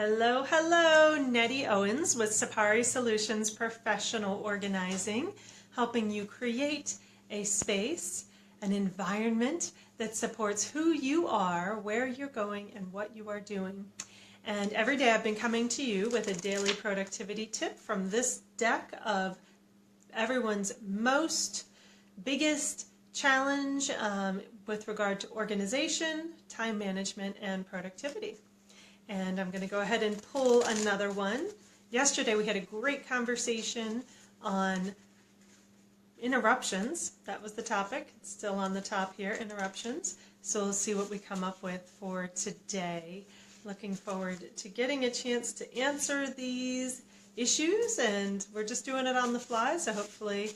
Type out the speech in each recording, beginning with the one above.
Hello, hello, Nettie Owens with Sapari Solutions Professional Organizing, helping you create a space, an environment that supports who you are, where you're going, and what you are doing. And every day I've been coming to you with a daily productivity tip from this deck of everyone's biggest challenge with regard to organization, time management, and productivity. And I'm going to go ahead and pull another one. Yesterday we had a great conversation on interruptions. That was the topic. It's still on the top here, interruptions. So we'll see what we come up with for today. Looking forward to getting a chance to answer these issues, and we're just doing it on the fly, so hopefully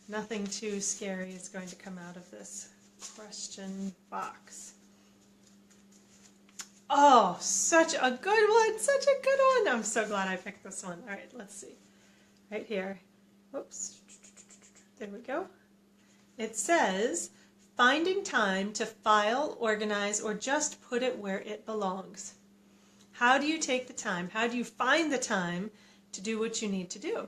nothing too scary is going to come out of this question box. Oh, such a good one, such a good one. I'm so glad I picked this one. All right, let's see. Right here. Whoops. There we go. It says, finding time to file, organize, or just put it where it belongs. How do you take the time? How do you find the time to do what you need to do?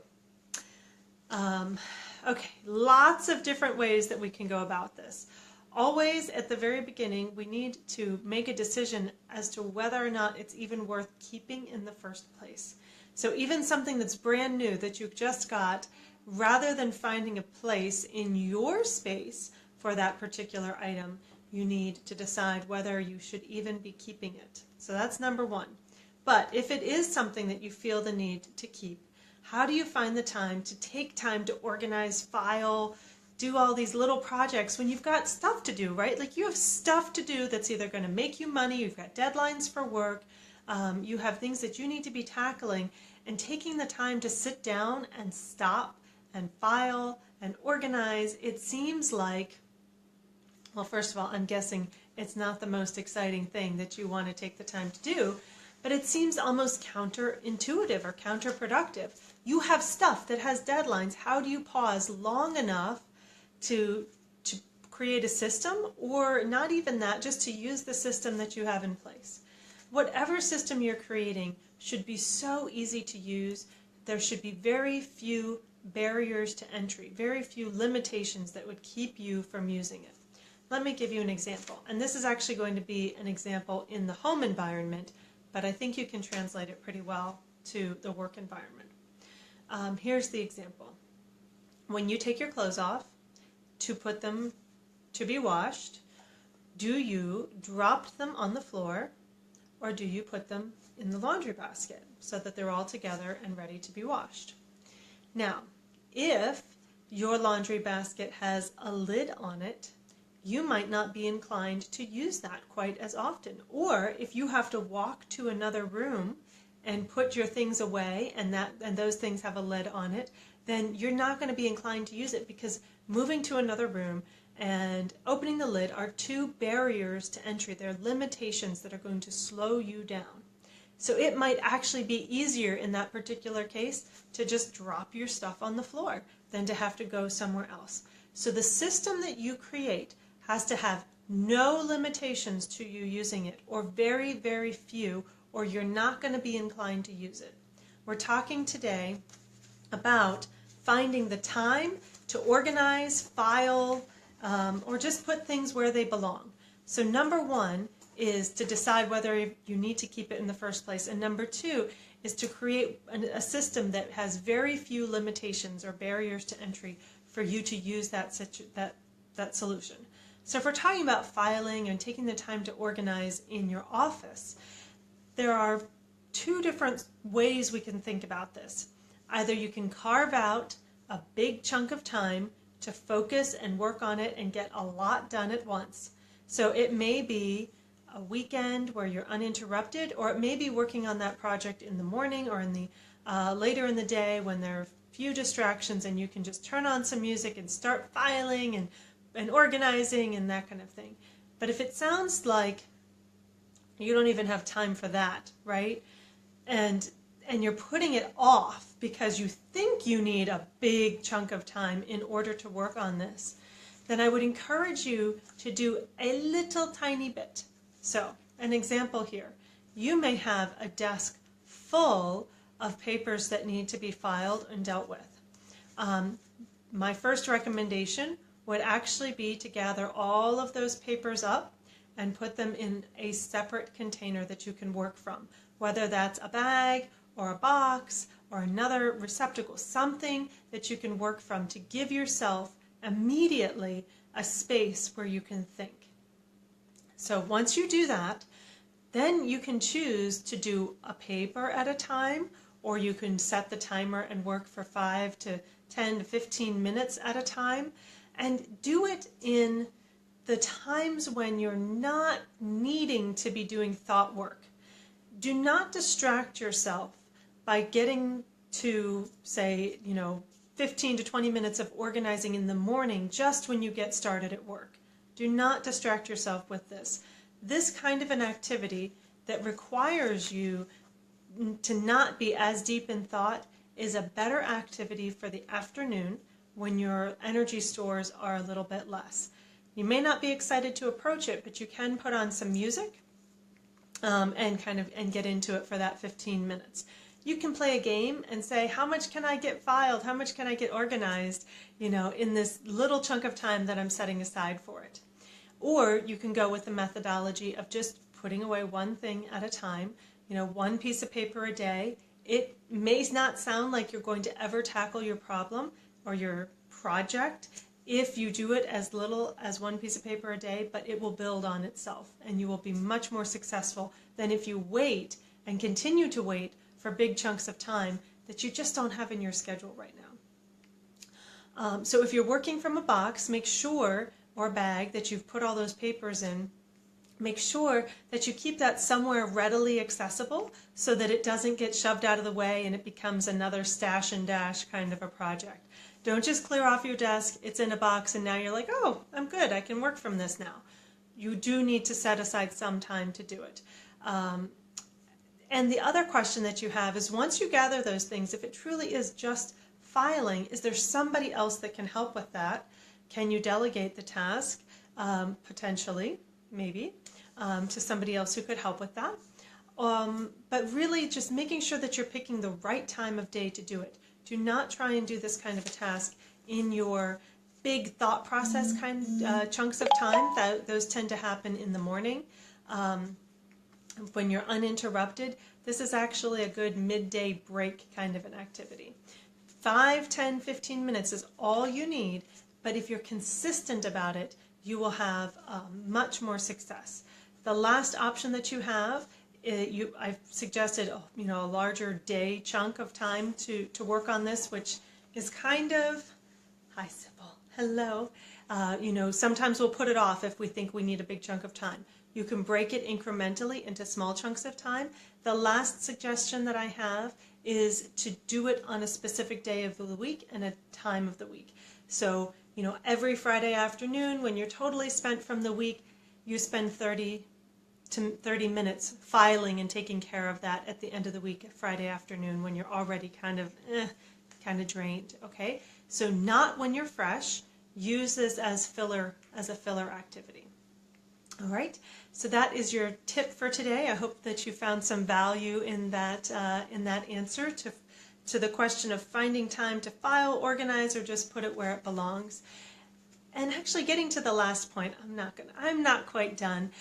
Okay, lots of different ways that we can go about this. Always at the very beginning, we need to make a decision as to whether or not it's even worth keeping in the first place. So even something that's brand new that you've just got, rather than finding a place in your space for that particular item, you need to decide whether you should even be keeping it. So that's number one. But if it is something that you feel the need to keep, how do you find the time to take time to organize, file, do all these little projects when you've got stuff to do, right? Like you have stuff to do that's either going to make you money, you've got deadlines for work, you have things that you need to be tackling, and taking the time to sit down and stop and file and organize, it seems like, well, first of all, I'm guessing it's not the most exciting thing that you want to take the time to do, but it seems almost counterintuitive or counterproductive. You have stuff that has deadlines. How do you pause long enough to create a system, or not even that, just to use the system that you have in place? Whatever system you're creating should be so easy to use. There should be very few barriers to entry, very few limitations that would keep you from using it. Let me give you an example, and this is actually going to be an example in the home environment, but I think you can translate it pretty well to the work environment. Here's the example. When you take your clothes off to put them to be washed, do you drop them on the floor, or do you put them in the laundry basket so that they're all together and ready to be washed? Now, if your laundry basket has a lid on it, you might not be inclined to use that quite as often. Or if you have to walk to another room and put your things away, and those things have a lid on it, then you're not going to be inclined to use it, because moving to another room and opening the lid are two barriers to entry. They're limitations that are going to slow you down. So it might actually be easier in that particular case to just drop your stuff on the floor than to have to go somewhere else. So the system that you create has to have no limitations to you using it, or very, very few, or you're not going to be inclined to use it. We're talking today about finding the time to organize, file, or just put things where they belong. So number one is to decide whether you need to keep it in the first place. And number two is to create a system that has very few limitations or barriers to entry for you to use that solution. So if we're talking about filing and taking the time to organize in your office, there are two different ways we can think about this. Either you can carve out a big chunk of time to focus and work on it and get a lot done at once. So it may be a weekend where you're uninterrupted, or it may be working on that project in the morning or in the later in the day when there are few distractions, and you can just turn on some music and start filing and organizing and that kind of thing. But if it sounds like you don't even have time for that, right? And you're putting it off because you think you need a big chunk of time in order to work on this, then I would encourage you to do a little tiny bit. So, an example here. you may have a desk full of papers that need to be filed and dealt with. My first recommendation would actually be to gather all of those papers up and put them in a separate container that you can work from, whether that's a bag or a box or another receptacle, something that you can work from to give yourself immediately a space where you can think. So once you do that, then you can choose to do a paper at a time, or you can set the timer and work for 5 to 10 to 15 minutes at a time, and do it in the times when you're not needing to be doing thought work. Do not distract yourself by getting to, say, 15 to 20 minutes of organizing in the morning just when you get started at work. Do not distract yourself with this. This kind of an activity that requires you to not be as deep in thought is a better activity for the afternoon when your energy stores are a little bit less. You may not be excited to approach it, but you can put on some music and get into it for that 15 minutes. You can play a game and say, how much can I get filed? How much can I get organized, in this little chunk of time that I'm setting aside for it? Or you can go with the methodology of just putting away one thing at a time, one piece of paper a day. It may not sound like you're going to ever tackle your problem or your project if you do it as little as one piece of paper a day, but it will build on itself and you will be much more successful than if you wait and continue to wait for big chunks of time that you just don't have in your schedule right now. So if you're working from a box, make sure, or a bag, that you've put all those papers in. Make sure that you keep that somewhere readily accessible so that it doesn't get shoved out of the way and it becomes another stash and dash kind of a project. Don't just clear off your desk, it's in a box, and now you're like, oh, I'm good, I can work from this now. You do need to set aside some time to do it. And the other question that you have is, once you gather those things, if it truly is just filing, is there somebody else that can help with that? Can you delegate the task, potentially, maybe, to somebody else who could help with that? But really just making sure that you're picking the right time of day to do it. Do not try and do this kind of a task in your big thought process chunks of time. Those tend to happen in the morning. When you're uninterrupted, this is actually a good midday break kind of an activity. 5, 10, 15 minutes is all you need, but if you're consistent about it, you will have much more success. The last option that you have, I've suggested a larger day chunk of time to work on this, which is kind of, hi Sybil, hello. Sometimes we'll put it off if we think we need a big chunk of time. You can break it incrementally into small chunks of time. The last suggestion that I have is to do it on a specific day of the week and a time of the week. So, every Friday afternoon when you're totally spent from the week, you spend 30 minutes filing and taking care of that at the end of the week, Friday afternoon, when you're already kind of drained, okay? So not when you're fresh. Use this as a filler activity. All right, so that is your tip for today. I hope that you found some value in that answer to the question of finding time to file, organize, or just put it where it belongs. And actually getting to the last point, I'm not quite done.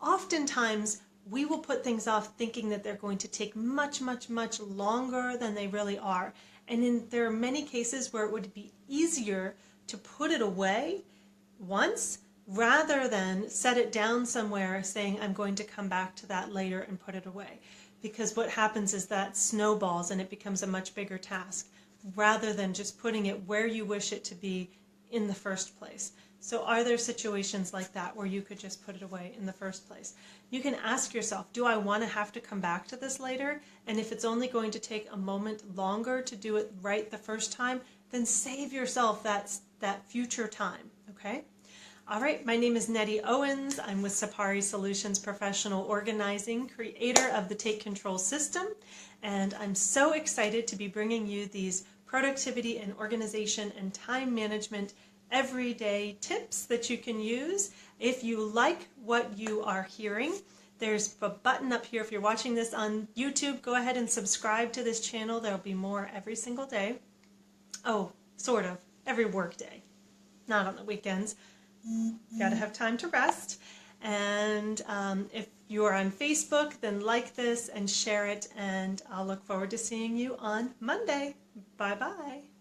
Oftentimes we will put things off thinking that they're going to take much, much, much longer than they really are. And there are many cases where it would be easier to put it away once rather than set it down somewhere saying, I'm going to come back to that later and put it away. Because what happens is that snowballs and it becomes a much bigger task rather than just putting it where you wish it to be in the first place. So are there situations like that where you could just put it away in the first place? You can ask yourself, do I want to have to come back to this later? And if it's only going to take a moment longer to do it right the first time, then save yourself that future time, okay? All right, my name is Nettie Owens. I'm with Sapari Solutions Professional Organizing, creator of the Take Control system, and I'm so excited to be bringing you these productivity and organization and time management everyday tips that you can use. If you like what you are hearing, There's a button up here if you're watching this on YouTube. Go ahead and subscribe to this channel. There'll be more every single day. Oh, sort of. Every work day. Not on the weekends. Gotta have time to rest. And if you are on Facebook, then like this and share it. And I'll look forward to seeing you on Monday. Bye-bye.